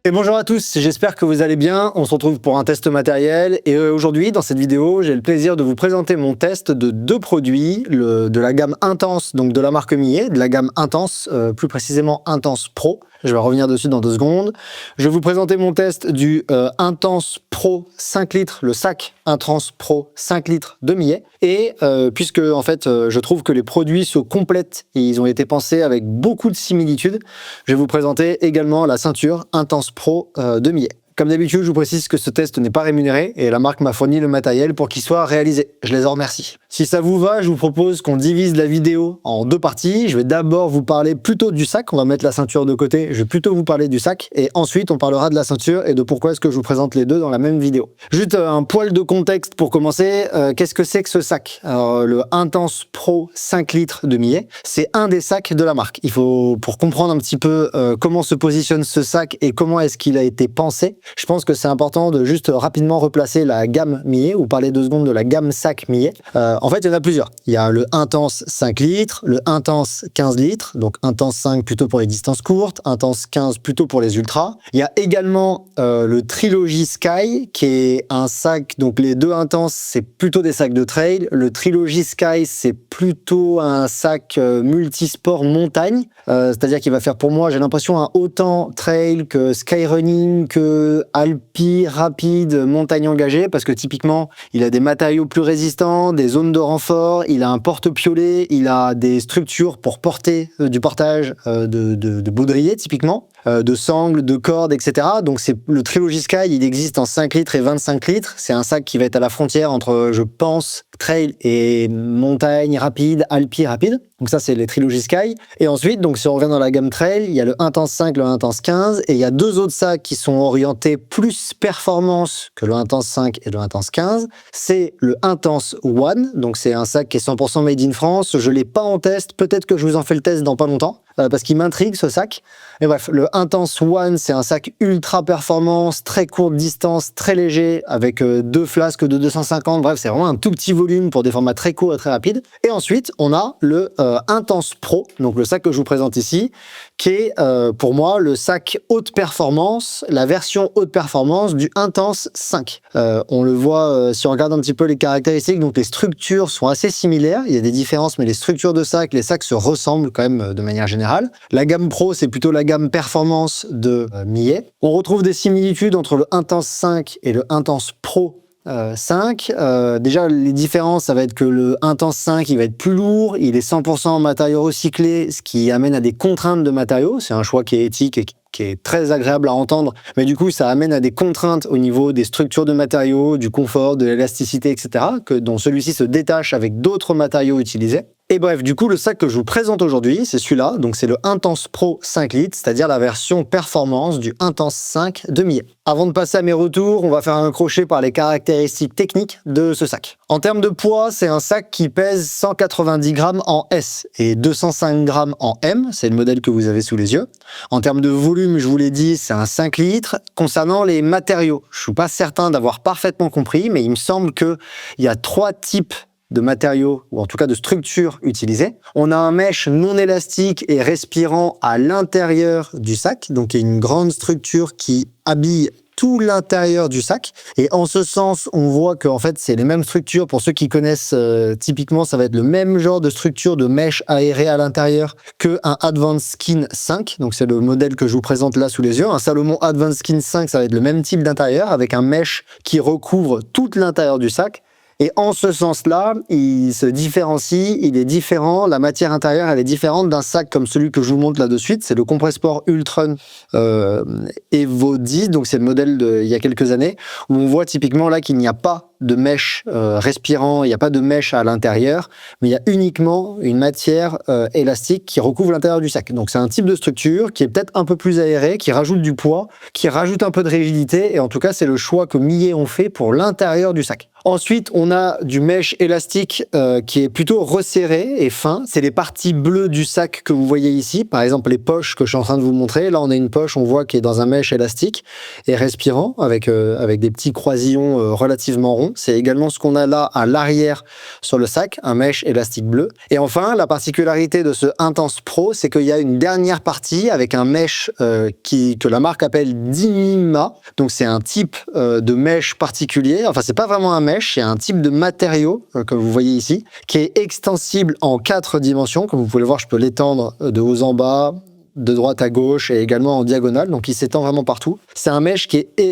Et bonjour à tous, j'espère que vous allez bien. On se retrouve pour un test matériel et aujourd'hui, dans cette vidéo, j'ai le plaisir de vous présenter mon test de deux produits, de la gamme Intense, donc de la marque Millet, de la gamme Intense, plus précisément Intense Pro. Je vais revenir dessus dans 2 secondes. Je vais vous présenter mon test du Intense Pro 5 litres, le sac Intense Pro 5 litres de Millet. Et puisque en fait, je trouve que les produits se complètent et ils ont été pensés avec beaucoup de similitudes, je vais vous présenter également la ceinture Intense Pro de Millet. Comme d'habitude, je vous précise que ce test n'est pas rémunéré et la marque m'a fourni le matériel pour qu'il soit réalisé. Je les en remercie. Si ça vous va, je vous propose qu'on divise la vidéo en 2 parties. Je vais d'abord vous parler plutôt du sac. On va mettre la ceinture de côté. Je vais plutôt vous parler du sac et ensuite on parlera de la ceinture et de pourquoi est-ce que je vous présente les deux dans la même vidéo. Juste un poil de contexte pour commencer. Qu'est-ce que c'est que ce sac? Alors, le Intense Pro 5 litres de Millet, c'est un des sacs de la marque. Il faut, pour comprendre un petit peu comment se positionne ce sac et comment est-ce qu'il a été pensé, je pense que c'est important de juste rapidement replacer la gamme Millet ou parler 2 secondes de la gamme sac Millet. En fait, il y en a plusieurs. Il y a le Intense 5 litres, le Intense 15 litres, donc Intense 5 plutôt pour les distances courtes, Intense 15 plutôt pour les ultras. Il y a également le Trilogy Sky qui est un sac, donc les deux Intense, c'est plutôt des sacs de trail. Le Trilogy Sky, c'est plutôt un sac multisport montagne, c'est-à-dire qu'il va faire pour moi, j'ai l'impression, un autant trail que skyrunning, que alpi, rapide, montagne engagée, parce que typiquement, il a des matériaux plus résistants, des zones de renfort, il a un porte-piolet, il a des structures pour porter du portage de baudrier, typiquement, de sangles, de cordes, etc. Donc c'est le Trilogy Sky, il existe en 5 litres et 25 litres. C'est un sac qui va être à la frontière entre, je pense, trail et montagne rapide, alpi rapide. Donc ça, c'est les Trilogy Sky. Et ensuite, donc si on revient dans la gamme trail, il y a le Intense 5, le Intense 15, et il y a 2 autres sacs qui sont orientés plus performance que le Intense 5 et le Intense 15. C'est le Intense One, donc c'est un sac qui est 100% made in France. Je l'ai pas en test, peut-être que je vous en fais le test dans pas longtemps, parce qu'il m'intrigue ce sac. Et bref, le Intense One, c'est un sac ultra performance, très courte distance, très léger, avec 2 flasques de 250. Bref, c'est vraiment un tout petit volume pour des formats très courts et très rapides. Et ensuite, on a le Intense Pro, donc le sac que je vous présente ici, qui est pour moi le sac haute performance, la version haute performance du Intense 5. On le voit si on regarde un petit peu les caractéristiques, donc les structures sont assez similaires, il y a des différences, mais les structures de sac, les sacs se ressemblent quand même de manière générale. La gamme Pro, c'est plutôt la gamme performance de Millet. On retrouve des similitudes entre le Intense 5 et le Intense Pro 5. Déjà, les différences, ça va être que le Intense 5, il va être plus lourd, il est 100% en matériaux recyclés, ce qui amène à des contraintes de matériaux. C'est un choix qui est éthique et qui est très agréable à entendre, mais du coup, ça amène à des contraintes au niveau des structures de matériaux, du confort, de l'élasticité, etc., dont celui-ci se détache avec d'autres matériaux utilisés. Et bref, du coup, le sac que je vous présente aujourd'hui, c'est celui-là, donc c'est le Intense Pro 5 litres, c'est-à-dire la version performance du Intense 5 de Millet. Avant de passer à mes retours, on va faire un crochet par les caractéristiques techniques de ce sac. En termes de poids, c'est un sac qui pèse 190 grammes en S et 205 grammes en M, c'est le modèle que vous avez sous les yeux. En termes de volume, je vous l'ai dit, c'est un 5 litres. Concernant les matériaux, je ne suis pas certain d'avoir parfaitement compris, mais il me semble qu'il y a 3 types de matériaux, ou en tout cas de structures utilisées. On a un mesh non élastique et respirant à l'intérieur du sac, donc il y a une grande structure qui habille tout l'intérieur du sac. Et en ce sens, on voit que en fait, c'est les mêmes structures. Pour ceux qui connaissent, typiquement, ça va être le même genre de structure de mesh aéré à l'intérieur qu'un Advanced Skin 5. Donc, c'est le modèle que je vous présente là sous les yeux. Un Salomon Advanced Skin 5, ça va être le même type d'intérieur avec un mesh qui recouvre tout l'intérieur du sac. Et en ce sens-là, il se différencie, il est différent, la matière intérieure, elle est différente d'un sac comme celui que je vous montre là de suite. C'est le Compressport Ultron Evo 10, donc c'est le modèle d'il y a quelques années, où on voit typiquement là qu'il n'y a pas de mèche respirant, il n'y a pas de mèche à l'intérieur, mais il y a uniquement une matière élastique qui recouvre l'intérieur du sac. Donc c'est un type de structure qui est peut-être un peu plus aéré, qui rajoute du poids, qui rajoute un peu de rigidité, et en tout cas c'est le choix que Millet ont fait pour l'intérieur du sac. Ensuite, on a du mesh élastique qui est plutôt resserré et fin. C'est les parties bleues du sac que vous voyez ici. Par exemple, les poches que je suis en train de vous montrer. Là, on a une poche, on voit, qui est dans un mesh élastique et respirant avec des petits croisillons relativement ronds. marron. C'est également ce qu'on a là à l'arrière sur le sac, un mesh élastique bleu. Et enfin, la particularité de ce Intense Pro, c'est qu'il y a une dernière partie avec un mesh que la marque appelle Dyneema. Donc c'est un type de mesh particulier. Enfin, c'est pas vraiment un mesh, c'est un type de matériau, comme vous voyez ici, qui est extensible en 4 dimensions. Comme vous pouvez le voir, je peux l'étendre de haut en bas, de droite à gauche et également en diagonale, donc il s'étend vraiment partout. C'est un mesh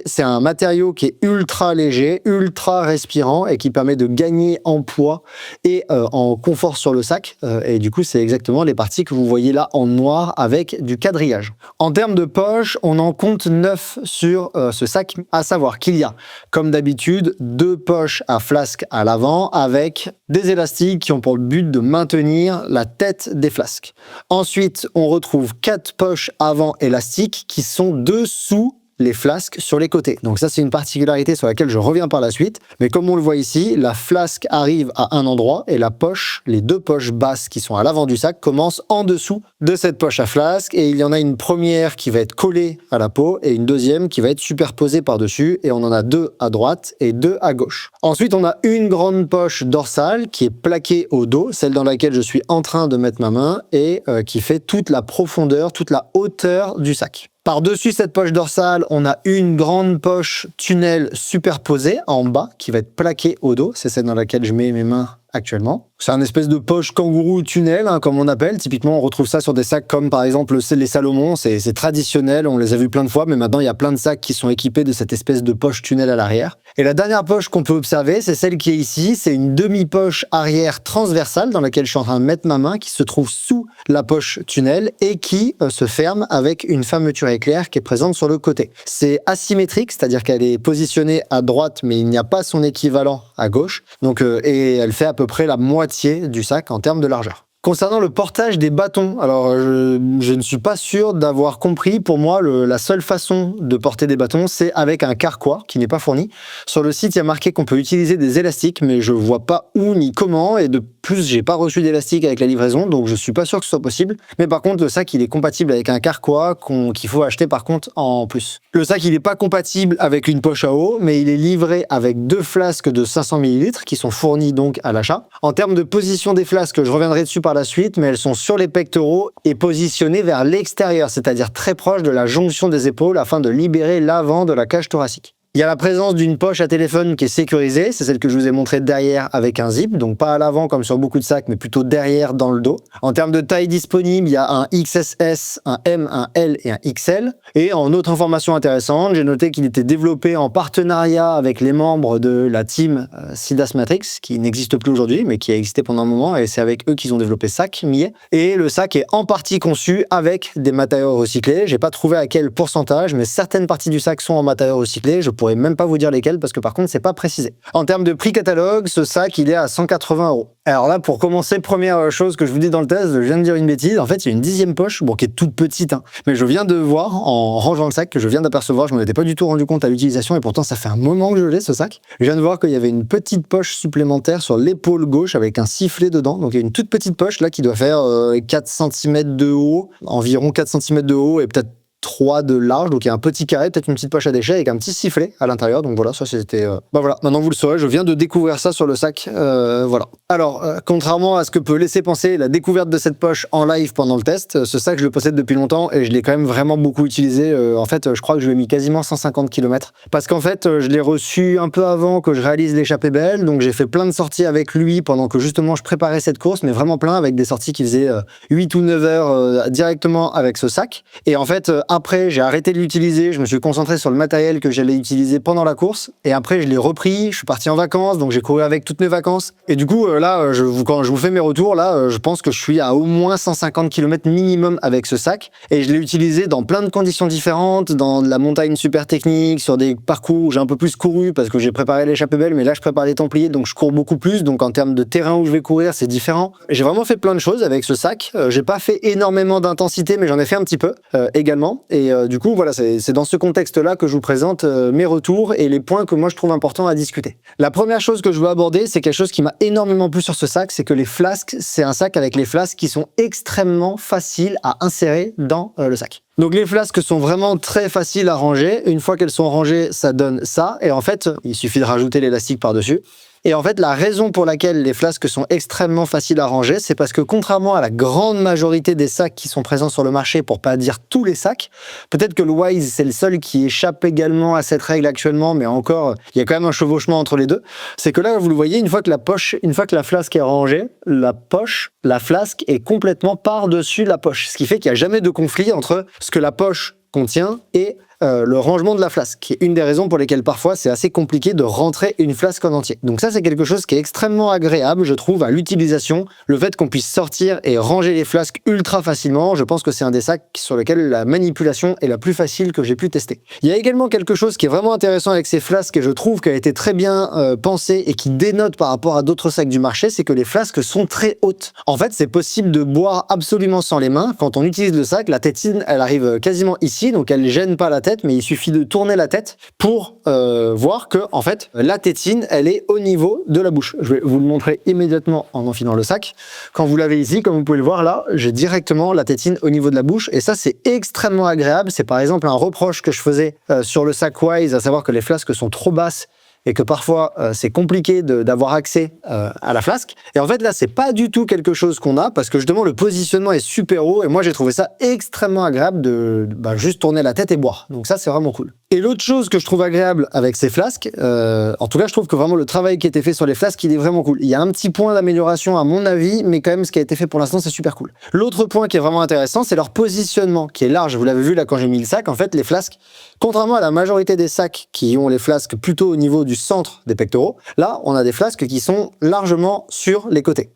c'est un matériau qui est ultra léger, ultra respirant et qui permet de gagner en poids et en confort sur le sac. Et du coup, c'est exactement les parties que vous voyez là en noir avec du quadrillage. En termes de poches, on en compte 9 sur ce sac, à savoir qu'il y a, comme d'habitude, 2 poches à flasque à l'avant avec des élastiques qui ont pour but de maintenir la tête des flasques. Ensuite, on retrouve 4 poches avant élastiques qui sont dessous les flasques sur les côtés. Donc ça, c'est une particularité sur laquelle je reviens par la suite. Mais comme on le voit ici, la flasque arrive à un endroit et la poche, les 2 poches basses qui sont à l'avant du sac, commencent en dessous de cette poche à flasque. Et il y en a une première qui va être collée à la peau et une deuxième qui va être superposée par-dessus. Et on en a 2 à droite et 2 à gauche. Ensuite, on a une grande poche dorsale qui est plaquée au dos, celle dans laquelle je suis en train de mettre ma main et qui fait toute la profondeur, toute la hauteur du sac. Par-dessus cette poche dorsale, on a une grande poche tunnel superposée en bas qui va être plaquée au dos. C'est celle dans laquelle je mets mes mains actuellement. C'est un espèce de poche kangourou tunnel, hein, comme on appelle. Typiquement, on retrouve ça sur des sacs comme par exemple les Salomon. C'est traditionnel, on les a vus plein de fois, mais maintenant il y a plein de sacs qui sont équipés de cette espèce de poche tunnel à l'arrière. Et la dernière poche qu'on peut observer, c'est celle qui est ici. C'est une demi-poche arrière transversale dans laquelle je suis en train de mettre ma main, qui se trouve sous la poche tunnel et qui se ferme avec une fermeture éclair qui est présente sur le côté. C'est asymétrique, c'est-à-dire qu'elle est positionnée à droite, mais il n'y a pas son équivalent à gauche. Donc, et elle fait à peu près la moitié du sac en termes de largeur. Concernant le portage des bâtons, alors je ne suis pas sûr d'avoir compris. Pour moi, la seule façon de porter des bâtons, c'est avec un carquois qui n'est pas fourni. Sur le site, il y a marqué qu'on peut utiliser des élastiques, mais je vois pas où ni comment. Et de plus, j'ai pas reçu d'élastique avec la livraison, donc je suis pas sûr que ce soit possible. Mais par contre, le sac, il est compatible avec un carquois qu'il faut acheter par contre en plus. Le sac, il n'est pas compatible avec une poche à eau, mais il est livré avec 2 flasques de 500 ml qui sont fournies donc à l'achat. En termes de position des flasques, je reviendrai dessus par la suite, mais elles sont sur les pectoraux et positionnées vers l'extérieur, c'est-à-dire très proche de la jonction des épaules afin de libérer l'avant de la cage thoracique. Il y a la présence d'une poche à téléphone qui est sécurisée, c'est celle que je vous ai montrée derrière avec un zip, donc pas à l'avant comme sur beaucoup de sacs, mais plutôt derrière dans le dos. En termes de taille disponible, il y a un XSS, un M, un L et un XL. Et en autre information intéressante, j'ai noté qu'il était développé en partenariat avec les membres de la team Sidas Matrix, qui n'existe plus aujourd'hui, mais qui a existé pendant un moment, et c'est avec eux qu'ils ont développé sac, Millet. Et le sac est en partie conçu avec des matériaux recyclés. J'ai pas trouvé à quel pourcentage, mais certaines parties du sac sont en matériaux recyclés. Je pourrais même pas vous dire lesquels parce que par contre c'est pas précisé. En termes de prix catalogue, ce sac il est à 180 €. Alors là, pour commencer, première chose que je vous dis dans le test, je viens de dire une bêtise. En fait, il y a une 10e poche, bon, qui est toute petite, hein, mais je viens de voir en rangeant le sac, que je viens d'apercevoir, je m'en étais pas du tout rendu compte à l'utilisation et pourtant ça fait un moment que je l'ai ce sac. Je viens de voir qu'il y avait une petite poche supplémentaire sur l'épaule gauche avec un sifflet dedans. Donc il y a une toute petite poche là qui doit faire 4 cm de haut, environ 4 cm de haut et peut-être 3 de large, donc il y a un petit carré, peut-être une petite poche à déchets avec un petit sifflet à l'intérieur, donc voilà, ça c'était... Bah voilà, maintenant vous le saurez, je viens de découvrir ça sur le sac, voilà. Alors, contrairement à ce que peut laisser penser la découverte de cette poche en live pendant le test, ce sac je le possède depuis longtemps et je l'ai quand même vraiment beaucoup utilisé, en fait je crois que je lui ai mis quasiment 150 km, parce qu'en fait je l'ai reçu un peu avant que je réalise l'échappée belle, donc j'ai fait plein de sorties avec lui pendant que justement je préparais cette course, mais vraiment plein, avec des sorties qui faisaient 8 ou 9 heures directement avec ce sac, et en fait après, j'ai arrêté de l'utiliser, je me suis concentré sur le matériel que j'allais utiliser pendant la course, et après je l'ai repris, je suis parti en vacances, donc j'ai couru avec toutes mes vacances, et du coup là, quand je vous fais mes retours, là, je pense que je suis à au moins 150 km minimum avec ce sac, et je l'ai utilisé dans plein de conditions différentes, dans de la montagne super technique, sur des parcours où j'ai un peu plus couru, parce que j'ai préparé l'échappée belle, mais là je prépare les Templiers, donc je cours beaucoup plus, donc en termes de terrain où je vais courir, c'est différent. J'ai vraiment fait plein de choses avec ce sac, j'ai pas fait énormément d'intensité, mais j'en ai fait un petit peu également. Et du coup, voilà, c'est dans ce contexte-là que je vous présente mes retours et les points que moi je trouve importants à discuter. La première chose que je veux aborder, c'est quelque chose qui m'a énormément plu sur ce sac, c'est que les flasques, c'est un sac avec les flasques qui sont extrêmement faciles à insérer dans le sac. Donc les flasques sont vraiment très faciles à ranger. Une fois qu'elles sont rangées, ça donne ça. Et en fait, il suffit de rajouter l'élastique par-dessus. Et en fait, la raison pour laquelle les flasques sont extrêmement faciles à ranger, c'est parce que contrairement à la grande majorité des sacs qui sont présents sur le marché, pour pas dire tous les sacs, peut-être que le Wise, c'est le seul qui échappe également à cette règle actuellement, mais encore, il y a quand même un chevauchement entre les deux. C'est que là, vous le voyez, une fois que la flasque est rangée, la flasque est complètement par-dessus la poche. Ce qui fait qu'il n'y a jamais de conflit entre ce que la poche contient et le rangement de la flasque, qui est une des raisons pour lesquelles parfois c'est assez compliqué de rentrer une flasque en entier. Donc ça, c'est quelque chose qui est extrêmement agréable, je trouve, à l'utilisation. Le fait qu'on puisse sortir et ranger les flasques ultra facilement, je pense que c'est un des sacs sur lesquels la manipulation est la plus facile que j'ai pu tester. Il y a également quelque chose qui est vraiment intéressant avec ces flasques et je trouve qu'elle a été très bien pensée et qui dénote par rapport à d'autres sacs du marché, c'est que les flasques sont très hautes. En fait, c'est possible de boire absolument sans les mains. Quand on utilise le sac, la tétine, elle arrive quasiment ici, donc elle ne gêne pas la tête, mais il suffit de tourner la tête pour voir que en fait la tétine elle est au niveau de la bouche. Je vais vous le montrer immédiatement en enfilant le sac. Quand vous l'avez ici, comme vous pouvez le voir là, j'ai directement la tétine au niveau de la bouche et ça c'est extrêmement agréable. C'est par exemple un reproche que je faisais sur le sac Wise, à savoir que les flasques sont trop basses et que parfois c'est compliqué d'avoir accès à la flasque. Et en fait là c'est pas du tout quelque chose qu'on a parce que justement le positionnement est super haut et moi j'ai trouvé ça extrêmement agréable de juste tourner la tête et boire. Donc ça c'est vraiment cool. Et l'autre chose que je trouve agréable avec ces flasques, en tout cas je trouve que vraiment le travail qui a été fait sur les flasques il est vraiment cool. Il y a un petit point d'amélioration à mon avis, mais quand même ce qui a été fait pour l'instant c'est super cool. L'autre point qui est vraiment intéressant c'est leur positionnement qui est large. Vous l'avez vu là quand j'ai mis le sac, en fait les flasques, contrairement à la majorité des sacs qui ont les flasques plutôt au niveau du centre des pectoraux, là on a des flasques qui sont largement sur les côtés.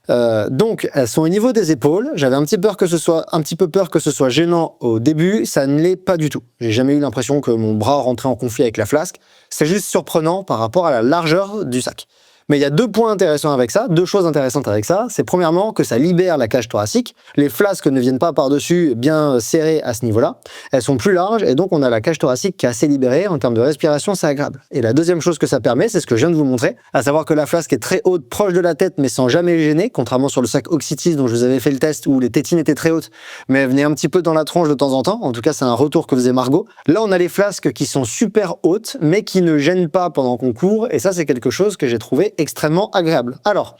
Donc elles sont au niveau des épaules. J'avais un petit peu peur que ce soit gênant au début, ça ne l'est pas du tout. J'ai jamais eu l'impression que mon bras rentrait en conflit avec la flasque. C'est juste surprenant par rapport à la largeur du sac. Mais il y a deux points intéressants avec ça, deux choses intéressantes avec ça. C'est premièrement que ça libère la cage thoracique. Les flasques ne viennent pas par-dessus bien serrées à ce niveau-là. Elles sont plus larges et donc on a la cage thoracique qui est assez libérée. En termes de respiration, c'est agréable. Et la deuxième chose que ça permet, c'est ce que je viens de vous montrer, à savoir que la flasque est très haute, proche de la tête, mais sans jamais gêner, contrairement sur le sac Oxytis dont je vous avais fait le test où les tétines étaient très hautes, mais elles venaient un petit peu dans la tronche de temps en temps. En tout cas, c'est un retour que faisait Margot. Là, on a les flasques qui sont super hautes, mais qui ne gênent pas pendant qu'on court. Et ça, c'est quelque chose que j'ai trouvé extrêmement agréable. Alors,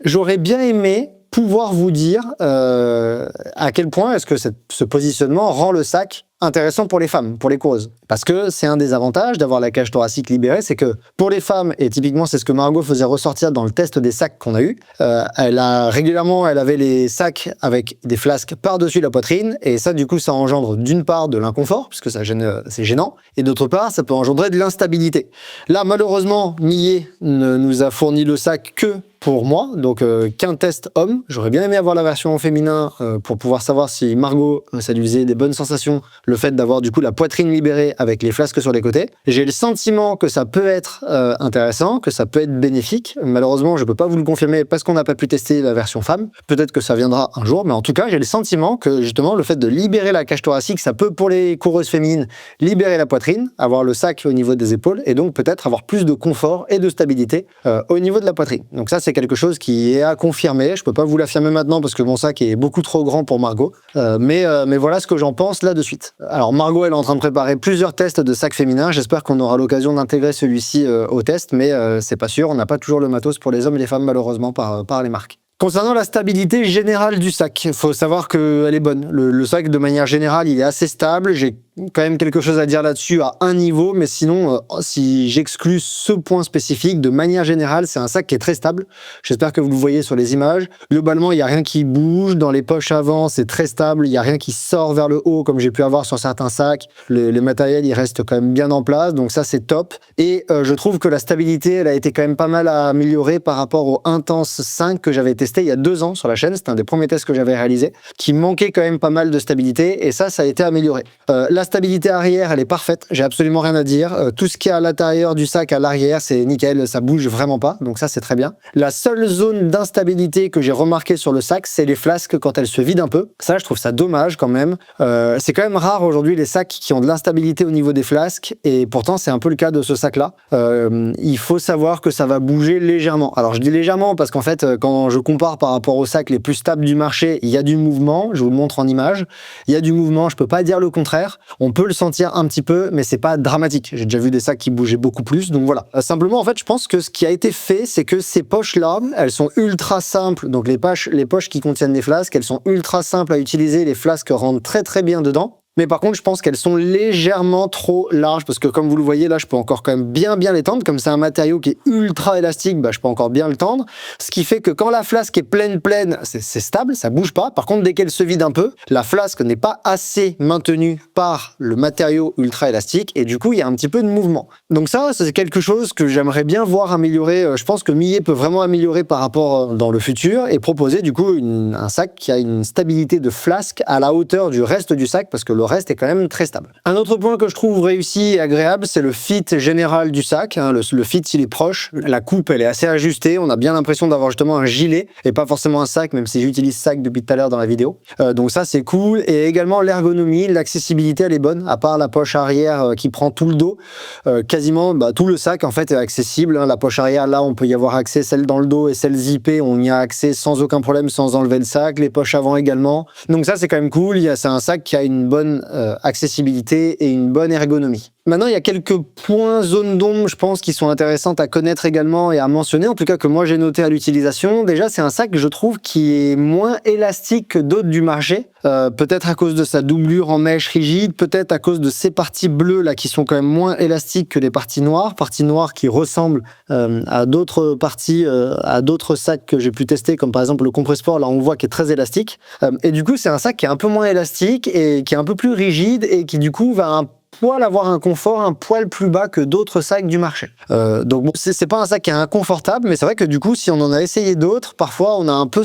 j'aurais bien aimé pouvoir vous dire à quel point est-ce que ce positionnement rend le sac intéressant pour les femmes, pour les coureuses. Parce que c'est un des avantages d'avoir la cage thoracique libérée, c'est que pour les femmes, et typiquement c'est ce que Margot faisait ressortir dans le test des sacs qu'on a eu, elle avait les sacs avec des flasques par-dessus la poitrine, et ça du coup ça engendre d'une part de l'inconfort, puisque ça gêne, c'est gênant, et d'autre part ça peut engendrer de l'instabilité. Là malheureusement, Millet ne nous a fourni le sac que pour moi, donc qu'un test homme. J'aurais bien aimé avoir la version féminin pour pouvoir savoir si Margot, ça lui faisait des bonnes sensations, le fait d'avoir du coup la poitrine libérée avec les flasques sur les côtés. J'ai le sentiment que ça peut être intéressant, que ça peut être bénéfique. Malheureusement, je peux pas vous le confirmer parce qu'on n'a pas pu tester la version femme. Peut-être que ça viendra un jour, mais en tout cas, j'ai le sentiment que justement le fait de libérer la cage thoracique, ça peut pour les coureuses féminines libérer la poitrine, avoir le sac au niveau des épaules et donc peut-être avoir plus de confort et de stabilité au niveau de la poitrine. Donc ça, c'est quelque chose qui est à confirmer. Je peux pas vous l'affirmer maintenant parce que mon sac est beaucoup trop grand pour Margot. Mais voilà ce que j'en pense là de suite. Alors Margot, elle est en train de préparer plusieurs tests de sacs féminins. J'espère qu'on aura l'occasion d'intégrer celui-ci au test, mais c'est pas sûr. On n'a pas toujours le matos pour les hommes et les femmes malheureusement par les marques. Concernant la stabilité générale du sac, il faut savoir qu'elle est bonne. Le sac, de manière générale, il est assez stable. J'ai quand même quelque chose à dire là-dessus à un niveau, mais sinon, si j'exclus ce point spécifique, de manière générale, c'est un sac qui est très stable. J'espère que vous le voyez sur les images. Globalement, il n'y a rien qui bouge. Dans les poches avant, c'est très stable. Il n'y a rien qui sort vers le haut, comme j'ai pu avoir sur certains sacs. Le matériel, il reste quand même bien en place, donc ça, c'est top. Et je trouve que la stabilité, elle a été quand même pas mal améliorée par rapport au Intense 5 que j'avais testé il y a 2 ans sur la chaîne. C'était un des premiers tests que j'avais réalisé, qui manquait quand même pas mal de stabilité, et ça a été amélioré. La stabilité arrière, elle est parfaite. J'ai absolument rien à dire. Tout ce qui est à l'intérieur du sac, à l'arrière, c'est nickel. Ça bouge vraiment pas. Donc ça, c'est très bien. La seule zone d'instabilité que j'ai remarqué sur le sac, c'est les flasques quand elles se vident un peu. Ça, je trouve ça dommage quand même. C'est quand même rare aujourd'hui les sacs qui ont de l'instabilité au niveau des flasques. Et pourtant, c'est un peu le cas de ce sac-là. Il faut savoir que ça va bouger légèrement. Alors, je dis légèrement parce qu'en fait, quand je compare par rapport aux sacs les plus stables du marché, il y a du mouvement. Je vous le montre en image. Il y a du mouvement. Je peux pas dire le contraire. On peut le sentir un petit peu, mais c'est pas dramatique. J'ai déjà vu des sacs qui bougeaient beaucoup plus. Donc voilà. Simplement, en fait, je pense que ce qui a été fait, c'est que ces poches-là, elles sont ultra simples. Donc les poches qui contiennent les flasques, elles sont ultra simples à utiliser. Les flasques rentrent très très bien dedans. Mais par contre, je pense qu'elles sont légèrement trop larges parce que comme vous le voyez, là, je peux encore quand même bien les tendre. Comme c'est un matériau qui est ultra élastique, bah, je peux encore bien le tendre. Ce qui fait que quand la flasque est pleine, c'est stable, ça bouge pas. Par contre, dès qu'elle se vide un peu, la flasque n'est pas assez maintenue par le matériau ultra élastique et du coup, il y a un petit peu de mouvement. Donc ça, c'est quelque chose que j'aimerais bien voir améliorer. Je pense que Millet peut vraiment améliorer par rapport dans le futur et proposer du coup un sac qui a une stabilité de flasque à la hauteur du reste du sac parce que le reste est quand même très stable. Un autre point que je trouve réussi et agréable, c'est le fit général du sac. Le fit, il est proche. La coupe, elle est assez ajustée. On a bien l'impression d'avoir justement un gilet et pas forcément un sac, même si j'utilise sac depuis tout à l'heure dans la vidéo. Donc ça, c'est cool. Et également l'ergonomie, l'accessibilité, elle est bonne. À part la poche arrière qui prend tout le dos, quasiment tout le sac en fait est accessible. La poche arrière, là, on peut y avoir accès. Celle dans le dos et celle zippée, on y a accès sans aucun problème, sans enlever le sac. Les poches avant également. Donc ça, c'est quand même cool. C'est un sac qui a une bonne accessibilité et une bonne ergonomie. Maintenant, il y a quelques points zones d'ombre, je pense, qui sont intéressantes à connaître également et à mentionner, en tout cas que moi j'ai noté à l'utilisation. Déjà, c'est un sac, je trouve, qui est moins élastique que d'autres du marché. Peut-être à cause de sa doublure en mèche rigide, peut-être à cause de ces parties bleues là qui sont quand même moins élastiques que les parties noires qui ressemblent à d'autres parties, à d'autres sacs que j'ai pu tester, comme par exemple le Compressport, là on voit qu'il est très élastique. Et du coup, c'est un sac qui est un peu moins élastique et qui est un peu plus rigide et qui du coup va avoir un confort un poil plus bas que d'autres sacs du marché. Donc bon, c'est pas un sac qui est inconfortable, mais c'est vrai que du coup, si on en a essayé d'autres, parfois on a un peu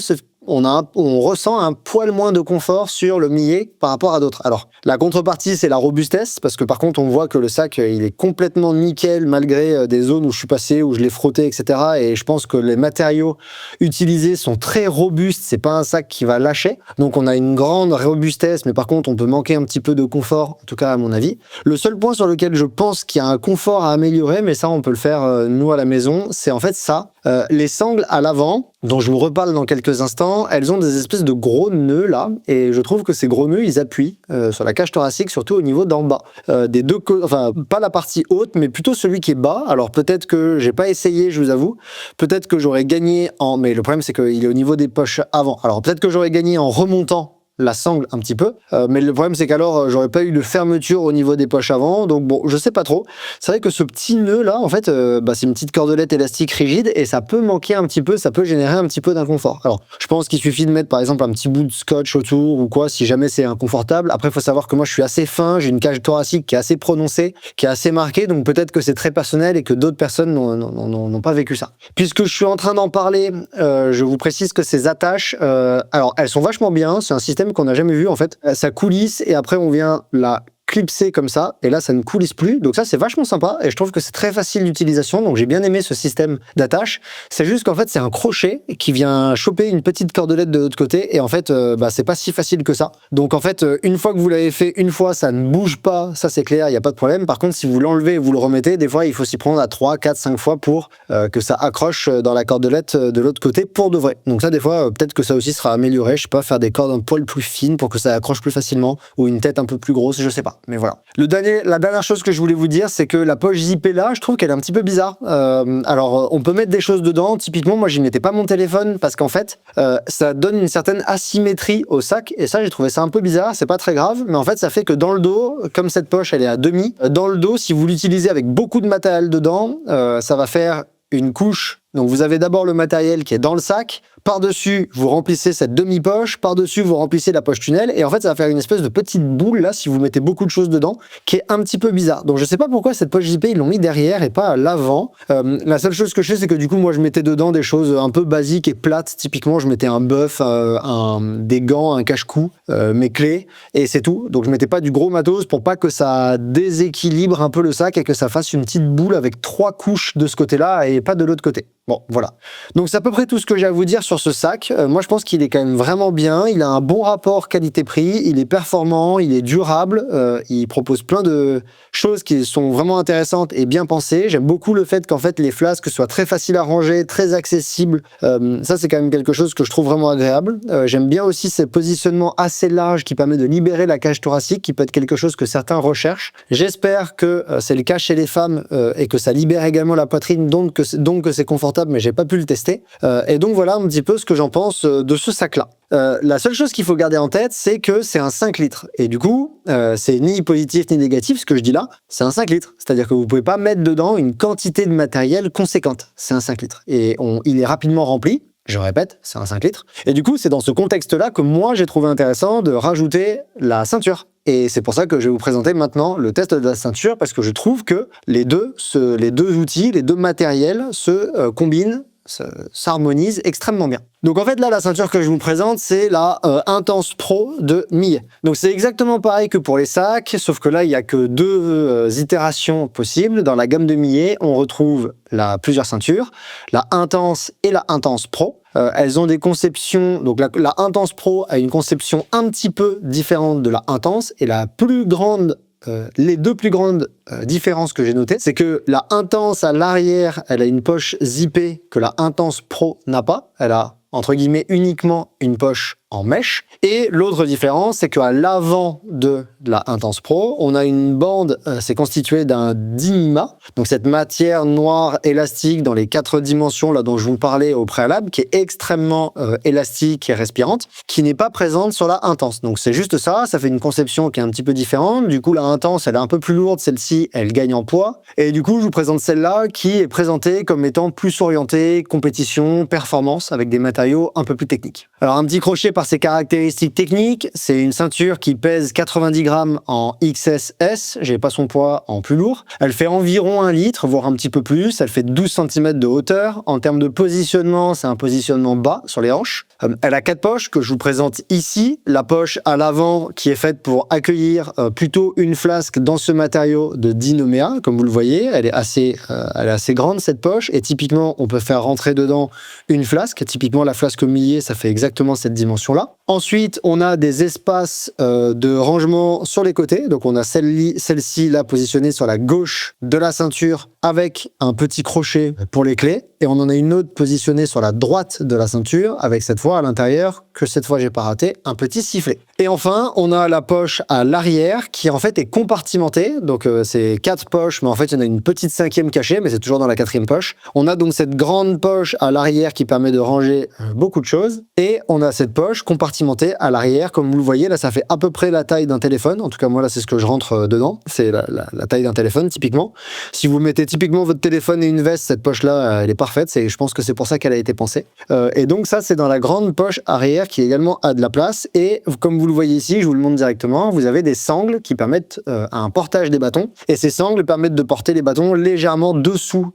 on ressent un poil moins de confort sur le Millet par rapport à d'autres. Alors, la contrepartie, c'est la robustesse, parce que par contre, on voit que le sac, il est complètement nickel, malgré des zones où je suis passé, où je l'ai frotté, etc. Et je pense que les matériaux utilisés sont très robustes, c'est pas un sac qui va lâcher. Donc, on a une grande robustesse, mais par contre, on peut manquer un petit peu de confort, en tout cas à mon avis. Le seul point sur lequel je pense qu'il y a un confort à améliorer, mais ça, on peut le faire nous à la maison, c'est en fait ça. Les sangles à l'avant, dont je vous reparle dans quelques instants, elles ont des espèces de gros nœuds là, et je trouve que ces gros nœuds, ils appuient sur la cage thoracique, surtout au niveau d'en bas. Des deux enfin, pas la partie haute, mais plutôt celui qui est bas. Alors peut-être que j'ai pas essayé, je vous avoue. Peut-être que j'aurais gagné mais le problème c'est qu'il est au niveau des poches avant. Alors peut-être que j'aurais gagné en remontant la sangle un petit peu, mais le problème c'est qu'alors j'aurais pas eu de fermeture au niveau des poches avant, donc bon, je sais pas trop. C'est vrai que ce petit nœud là, en fait, c'est une petite cordelette élastique rigide et ça peut manquer un petit peu, ça peut générer un petit peu d'inconfort. Alors, je pense qu'il suffit de mettre par exemple un petit bout de scotch autour ou quoi, si jamais c'est inconfortable. Après, il faut savoir que moi je suis assez fin, j'ai une cage thoracique qui est assez prononcée, qui est assez marquée, donc peut-être que c'est très personnel et que d'autres personnes n'ont pas vécu ça. Puisque je suis en train d'en parler, je vous précise que ces attaches, alors elles sont vachement bien, c'est un système qu'on n'a jamais vu en fait. Ça coulisse et après on vient la clipser comme ça et là ça ne coulisse plus, donc ça c'est vachement sympa et je trouve que c'est très facile d'utilisation, donc j'ai bien aimé ce système d'attache. C'est juste qu'en fait c'est un crochet qui vient choper une petite cordelette de l'autre côté et en fait c'est pas si facile que ça. Donc en fait une fois que vous l'avez fait une fois, ça ne bouge pas, ça c'est clair, il n'y a pas de problème. Par contre si vous l'enlevez et vous le remettez, des fois il faut s'y prendre à 3, 4, 5 fois pour que ça accroche dans la cordelette de l'autre côté pour de vrai. Donc ça des fois peut-être que ça aussi sera amélioré, je sais pas, faire des cordes un poil plus fines pour que ça accroche plus facilement ou une tête un peu plus grosse, je sais pas. Mais voilà. La dernière chose que je voulais vous dire, c'est que la poche zippée là, je trouve qu'elle est un petit peu bizarre. Alors, on peut mettre des choses dedans. Typiquement, moi, j'y mettais pas mon téléphone parce qu'en fait, ça donne une certaine asymétrie au sac. Et ça, j'ai trouvé ça un peu bizarre. C'est pas très grave, mais en fait, ça fait que dans le dos, comme cette poche, elle est à demi, dans le dos, si vous l'utilisez avec beaucoup de matériel dedans, ça va faire une couche. Donc, vous avez d'abord le matériel qui est dans le sac. Par-dessus, vous remplissez cette demi-poche. Par-dessus, vous remplissez la poche tunnel. Et en fait, ça va faire une espèce de petite boule, là, si vous mettez beaucoup de choses dedans, qui est un petit peu bizarre. Donc, je sais pas pourquoi cette poche JP, ils l'ont mis derrière et pas à l'avant. La seule chose que je sais, c'est que du coup, moi, je mettais dedans des choses un peu basiques et plates. Typiquement, je mettais un bœuf, des gants, un cache-cou, mes clés, et c'est tout. Donc, je mettais pas du gros matos pour pas que ça déséquilibre un peu le sac et que ça fasse une petite boule avec 3 couches de ce côté-là et pas de l'autre côté. Bon, voilà. Donc, c'est à peu près tout ce que j'ai à vous dire sur ce sac. Moi, je pense qu'il est quand même vraiment bien. Il a un bon rapport qualité-prix. Il est performant, il est durable. Il propose plein de choses qui sont vraiment intéressantes et bien pensées. J'aime beaucoup le fait qu'en fait, les flasques soient très faciles à ranger, très accessibles. Ça, c'est quand même quelque chose que je trouve vraiment agréable. J'aime bien aussi ce positionnement assez large qui permet de libérer la cage thoracique, qui peut être quelque chose que certains recherchent. J'espère que c'est le cas chez les femmes et que ça libère également la poitrine, donc que c'est confortable, mais j'ai pas pu le tester. Et donc voilà un petit peu ce que j'en pense de ce sac-là. La seule chose qu'il faut garder en tête, c'est que c'est un 5 litres. Et du coup, c'est ni positif ni négatif, ce que je dis là, c'est un 5 litres. C'est-à-dire que vous pouvez pas mettre dedans une quantité de matériel conséquente. C'est un 5 litres. Et il est rapidement rempli. Je répète, c'est un 5 litres. Et du coup, c'est dans ce contexte-là que moi, j'ai trouvé intéressant de rajouter la ceinture. Et c'est pour ça que je vais vous présenter maintenant le test de la ceinture, parce que je trouve que les deux outils, les deux matériels se combinent, s'harmonisent extrêmement bien. Donc en fait là, la ceinture que je vous présente, c'est la Intense Pro de Millet. Donc c'est exactement pareil que pour les sacs, sauf que là il n'y a que 2 itérations possibles. Dans la gamme de Millet, on retrouve plusieurs ceintures, la Intense et la Intense Pro. Elles ont des conceptions, donc la Intense Pro a une conception un petit peu différente de la Intense, et les 2 plus grandes différences que j'ai notées, c'est que la Intense à l'arrière, elle a une poche zippée que la Intense Pro n'a pas. Elle a, entre guillemets, uniquement une poche en mèche. Et l'autre différence, c'est qu'à l'avant de la Intense Pro, on a une bande, c'est constitué d'un Dyneema, donc cette matière noire élastique dans les 4 dimensions là dont je vous parlais au préalable, qui est extrêmement élastique et respirante, qui n'est pas présente sur la Intense. Donc c'est juste ça fait une conception qui est un petit peu différente. Du coup, la Intense, elle est un peu plus lourde, celle-ci, elle gagne en poids. Et du coup, je vous présente celle-là qui est présentée comme étant plus orientée compétition, performance, avec des matériaux un peu plus techniques. Alors un petit crochet par ses caractéristiques techniques, c'est une ceinture qui pèse 90 grammes en XSS, j'ai pas son poids en plus lourd. Elle fait environ 1 litre, voire un petit peu plus, elle fait 12 cm de hauteur. En termes de positionnement, c'est un positionnement bas sur les hanches. Elle a 4 poches que je vous présente ici. La poche à l'avant qui est faite pour accueillir plutôt une flasque dans ce matériau de Dyneema, comme vous le voyez, elle est assez grande cette poche, et typiquement on peut faire rentrer dedans une flasque. Typiquement la flasque Millet, ça fait exactement cette dimension-là. Ensuite, on a des espaces de rangement sur les côtés. Donc, on a celle-ci là positionnée sur la gauche de la ceinture avec un petit crochet pour les clés. Et on en a une autre positionnée sur la droite de la ceinture avec cette fois à l'intérieur, que cette fois j'ai pas raté, un petit sifflet. Et enfin, on a la poche à l'arrière qui en fait est compartimentée. Donc, c'est 4 poches, mais en fait, il y en a une petite 5e cachée, mais c'est toujours dans la 4e poche. On a donc cette grande poche à l'arrière qui permet de ranger beaucoup de choses. Et on a cette poche compartimentée à l'arrière, comme vous le voyez, là ça fait à peu près la taille d'un téléphone. En tout cas moi là c'est ce que je rentre dedans, c'est la taille d'un téléphone typiquement. Si vous mettez typiquement votre téléphone et une veste, cette poche là elle est parfaite, je pense que c'est pour ça qu'elle a été pensée. Et donc ça c'est dans la grande poche arrière qui également a de la place, et comme vous le voyez ici, je vous le montre directement, vous avez des sangles qui permettent un portage des bâtons, et ces sangles permettent de porter les bâtons légèrement dessous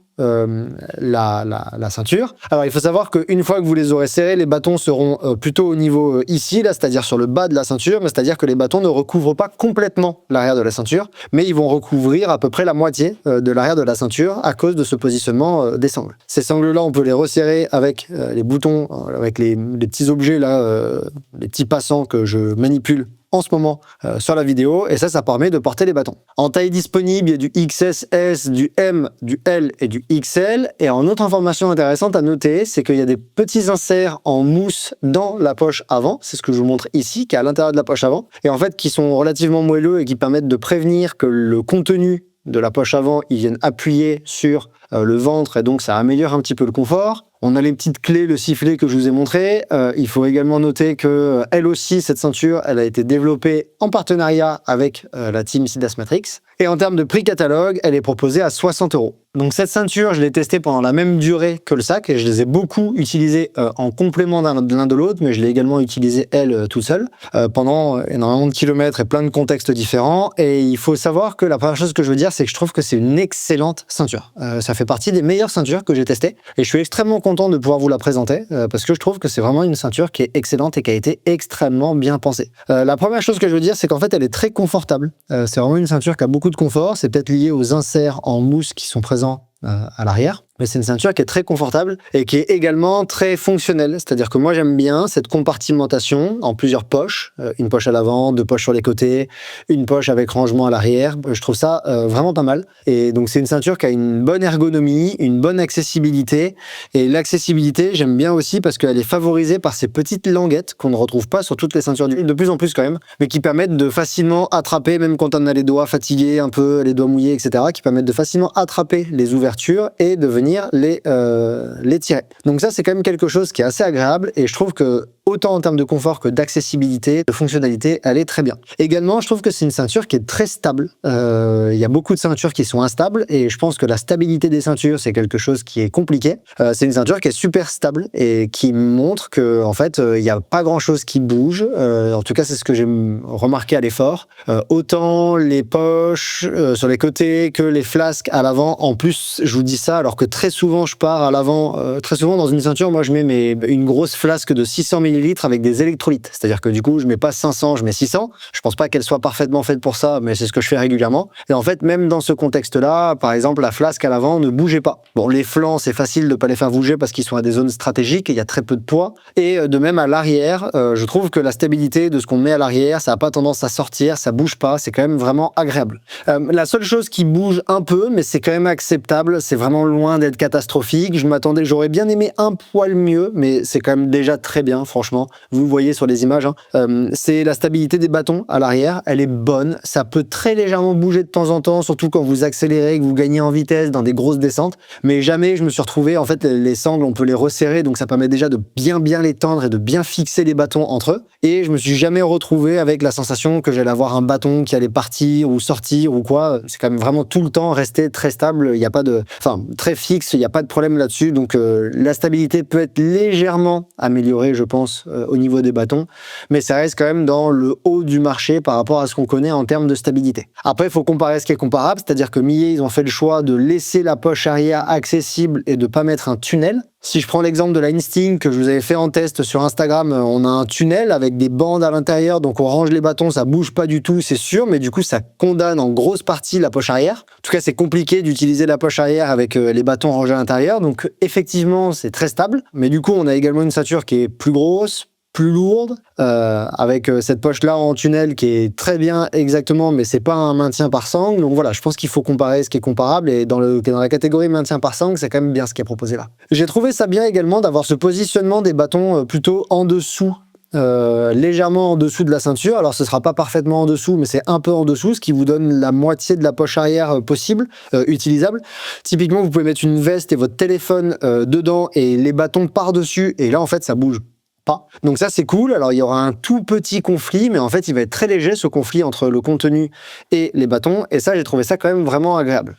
la ceinture. Alors il faut savoir qu'une fois que vous les aurez serrés, les bâtons seront plutôt au niveau ici, là, c'est-à-dire sur le bas de la ceinture, mais c'est-à-dire que les bâtons ne recouvrent pas complètement l'arrière de la ceinture, mais ils vont recouvrir à peu près la moitié de l'arrière de la ceinture à cause de ce positionnement des sangles. Ces sangles-là, on peut les resserrer avec les boutons, avec les petits objets là, les petits passants que je manipule en ce moment sur la vidéo, et ça permet de porter les bâtons. En taille disponible, il y a du XSS, du M, du L et du XL. Et en autre information intéressante à noter, c'est qu'il y a des petits inserts en mousse dans la poche avant, c'est ce que je vous montre ici, qui est à l'intérieur de la poche avant, et en fait qui sont relativement moelleux et qui permettent de prévenir que le contenu de la poche avant, ils viennent appuyer sur le ventre, et donc ça améliore un petit peu le confort. On a les petites clés, le sifflet que je vous ai montré. Il faut également noter que elle aussi, cette ceinture, elle a été développée en partenariat avec la team Sidas Matrix. Et en termes de prix catalogue, elle est proposée à 60 €. Donc cette ceinture, je l'ai testée pendant la même durée que le sac et je les ai beaucoup utilisées en complément de l'un de l'autre, mais je l'ai également utilisée elle toute seule pendant énormément de kilomètres et plein de contextes différents. Et il faut savoir que la première chose que je veux dire, c'est que je trouve que c'est une excellente ceinture. Ça fait partie des meilleures ceintures que j'ai testées et je suis extrêmement content de pouvoir vous la présenter parce que je trouve que c'est vraiment une ceinture qui est excellente et qui a été extrêmement bien pensée. La première chose que je veux dire, c'est qu'en fait, elle est très confortable. C'est vraiment une ceinture qui a beaucoup de confort. C'est peut-être lié aux inserts en mousse qui sont présents à l'arrière, mais c'est une ceinture qui est très confortable et qui est également très fonctionnelle. C'est-à-dire que moi, j'aime bien cette compartimentation en plusieurs poches. Une poche à l'avant, 2 poches sur les côtés, une poche avec rangement à l'arrière. Je trouve ça vraiment pas mal. Et donc, c'est une ceinture qui a une bonne ergonomie, une bonne accessibilité. Et l'accessibilité, j'aime bien aussi parce qu'elle est favorisée par ces petites languettes qu'on ne retrouve pas sur toutes les ceintures d'huile, de plus en plus quand même, mais qui permettent de facilement attraper, même quand on a les doigts fatigués, un peu, les doigts mouillés, etc., qui permettent de facilement attraper les ouvertures et de venir les tirer. Donc ça, c'est quand même quelque chose qui est assez agréable et je trouve que autant en termes de confort que d'accessibilité, de fonctionnalité, elle est très bien. Également, je trouve que c'est une ceinture qui est très stable. Il y a beaucoup de ceintures qui sont instables et je pense que la stabilité des ceintures, c'est quelque chose qui est compliqué. C'est une ceinture qui est super stable et qui montre que en fait, il n'y a pas grand-chose qui bouge. En tout cas, c'est ce que j'ai remarqué à l'effort. Autant les poches sur les côtés que les flasques à l'avant. En plus, je vous dis ça alors que très souvent, je pars à l'avant. Très souvent, dans une ceinture, moi, je mets une grosse flasque de 600 ml avec des électrolytes. C'est-à-dire que du coup, je mets pas 500, je mets 600. Je pense pas qu'elle soit parfaitement faite pour ça, mais c'est ce que je fais régulièrement. Et en fait, même dans ce contexte-là, par exemple, la flasque à l'avant ne bougeait pas. Bon, les flancs, c'est facile de pas les faire bouger parce qu'ils sont à des zones stratégiques et il y a très peu de poids. Et de même à l'arrière, je trouve que la stabilité de ce qu'on met à l'arrière, ça a pas tendance à sortir, ça bouge pas, c'est quand même vraiment agréable. La seule chose qui bouge un peu, mais c'est quand même acceptable, c'est vraiment loin d'être catastrophique. J'aurais bien aimé un poil mieux, mais c'est quand même déjà très bien, franchement. Vous le voyez sur les images, hein. C'est la stabilité des bâtons à l'arrière, elle est bonne. Ça peut très légèrement bouger de temps en temps, surtout quand vous accélérez, que vous gagnez en vitesse dans des grosses descentes. Mais jamais je me suis retrouvé, en fait, les sangles, on peut les resserrer, donc ça permet déjà de bien les tendre et de bien fixer les bâtons entre eux. Et je me suis jamais retrouvé avec la sensation que j'allais avoir un bâton qui allait partir ou sortir ou quoi. C'est quand même vraiment tout le temps resté très stable. Il n'y a pas de, enfin, très fixe. Il n'y a pas de problème là-dessus. Donc, la stabilité peut être légèrement améliorée, je pense, au niveau des bâtons. Mais ça reste quand même dans le haut du marché par rapport à ce qu'on connaît en termes de stabilité. Après, il faut comparer ce qui est comparable. C'est-à-dire que Millet, ils ont fait le choix de laisser la poche arrière accessible et de pas mettre un tunnel. Si je prends l'exemple de la Instinct que je vous avais fait en test sur Instagram, on a un tunnel avec des bandes à l'intérieur, donc on range les bâtons, ça bouge pas du tout, c'est sûr, mais du coup ça condamne en grosse partie la poche arrière. En tout cas, c'est compliqué d'utiliser la poche arrière avec les bâtons rangés à l'intérieur, donc effectivement c'est très stable, mais du coup on a également une ceinture qui est plus grosse, plus lourde, avec cette poche-là en tunnel qui est très bien exactement, mais c'est pas un maintien par sangle. Donc voilà, je pense qu'il faut comparer ce qui est comparable, et dans la catégorie maintien par sangle, c'est quand même bien ce qui est proposé là. J'ai trouvé ça bien également d'avoir ce positionnement des bâtons plutôt en dessous, légèrement en dessous de la ceinture. Alors ce sera pas parfaitement en dessous, mais c'est un peu en dessous, ce qui vous donne la moitié de la poche arrière possible, utilisable. Typiquement, vous pouvez mettre une veste et votre téléphone dedans et les bâtons par-dessus, et là en fait ça bouge pas. Donc ça c'est cool. Alors il y aura un tout petit conflit, mais en fait il va être très léger, ce conflit entre le contenu et les bâtons, et ça j'ai trouvé ça quand même vraiment agréable.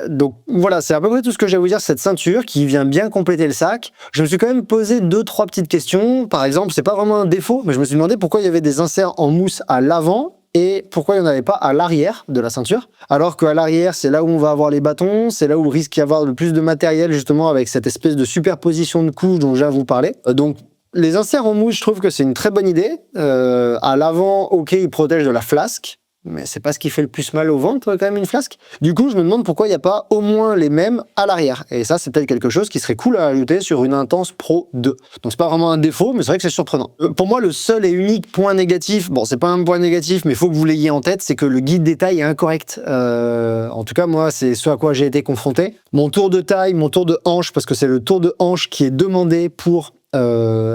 Donc voilà, c'est à peu près tout ce que j'ai à vous dire sur cette ceinture qui vient bien compléter le sac. Je me suis quand même posé 2-3 petites questions. Par exemple, c'est pas vraiment un défaut, mais je me suis demandé pourquoi il y avait des inserts en mousse à l'avant et pourquoi il n'y en avait pas à l'arrière de la ceinture, alors qu'à l'arrière, c'est là où on va avoir les bâtons, c'est là où il risque d'y avoir le plus de matériel, justement, avec cette espèce de superposition de couches dont je viens de vous parler. Donc les inserts en mousse, je trouve que c'est une très bonne idée. À l'avant, ok, ils protègent de la flasque, mais c'est pas ce qui fait le plus mal au ventre, quand même, une flasque. Du coup, je me demande pourquoi il n'y a pas au moins les mêmes à l'arrière. Et ça, c'est peut-être quelque chose qui serait cool à ajouter sur une Intense Pro 2. Donc c'est pas vraiment un défaut, mais c'est vrai que c'est surprenant. Pour moi, le seul et unique point négatif, bon, c'est pas un point négatif, mais il faut que vous l'ayez en tête, c'est que le guide des tailles est incorrect. En tout cas, moi, c'est ce à quoi j'ai été confronté. Mon tour de taille, mon tour de hanche, parce que c'est le tour de hanche qui est demandé pour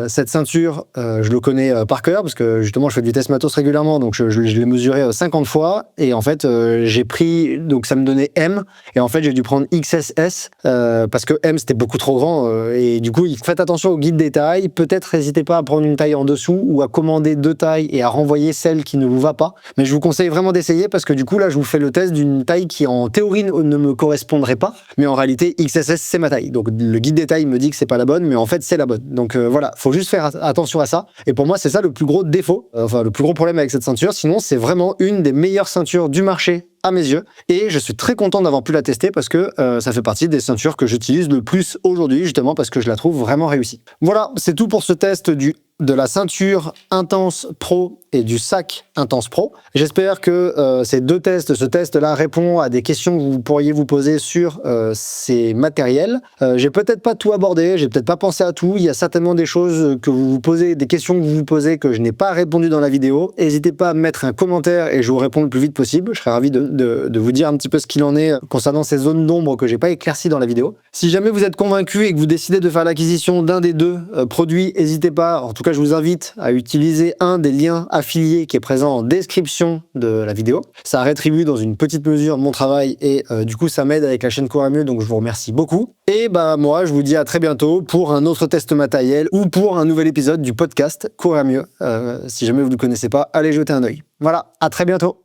cette ceinture, je le connais par cœur parce que justement je fais du test matos régulièrement, donc je l'ai mesuré 50 fois et en fait j'ai pris, donc ça me donnait M et en fait j'ai dû prendre XSS parce que M c'était beaucoup trop grand et du coup faites attention au guide des tailles, peut-être n'hésitez pas à prendre une taille en dessous ou à commander 2 tailles et à renvoyer celle qui ne vous va pas, mais je vous conseille vraiment d'essayer parce que du coup là je vous fais le test d'une taille qui en théorie ne me correspondrait pas, mais en réalité XSS c'est ma taille, donc le guide des tailles me dit que c'est pas la bonne, mais en fait c'est la bonne. Donc voilà, faut juste faire attention à ça. Et pour moi, c'est ça le plus gros défaut, enfin le plus gros problème avec cette ceinture. Sinon, c'est vraiment une des meilleures ceintures du marché à mes yeux. Et je suis très content d'avoir pu la tester parce que ça fait partie des ceintures que j'utilise le plus aujourd'hui, justement parce que je la trouve vraiment réussie. Voilà, c'est tout pour ce test de la ceinture Intense Pro et du sac Intense Pro. J'espère que ce test-là répond à des questions que vous pourriez vous poser sur ces matériels. J'ai peut-être pas tout abordé, j'ai peut-être pas pensé à tout. Il y a certainement des choses que vous vous posez, des questions que vous vous posez que je n'ai pas répondu dans la vidéo. N'hésitez pas à me mettre un commentaire et je vous réponds le plus vite possible. Je serais ravi de vous dire un petit peu ce qu'il en est concernant ces zones d'ombre que j'ai pas éclaircies dans la vidéo. Si jamais vous êtes convaincu et que vous décidez de faire l'acquisition d'un des deux produits, n'hésitez pas, en tout cas je vous invite à utiliser un des liens affiliés qui est présent en description de la vidéo. Ça rétribue dans une petite mesure mon travail et du coup ça m'aide avec la chaîne Courir Mieux, donc je vous remercie beaucoup. Et bah moi je vous dis à très bientôt pour un autre test matériel ou pour un nouvel épisode du podcast Courir Mieux. Si jamais vous ne le connaissez pas, allez jeter un œil. Voilà, à très bientôt.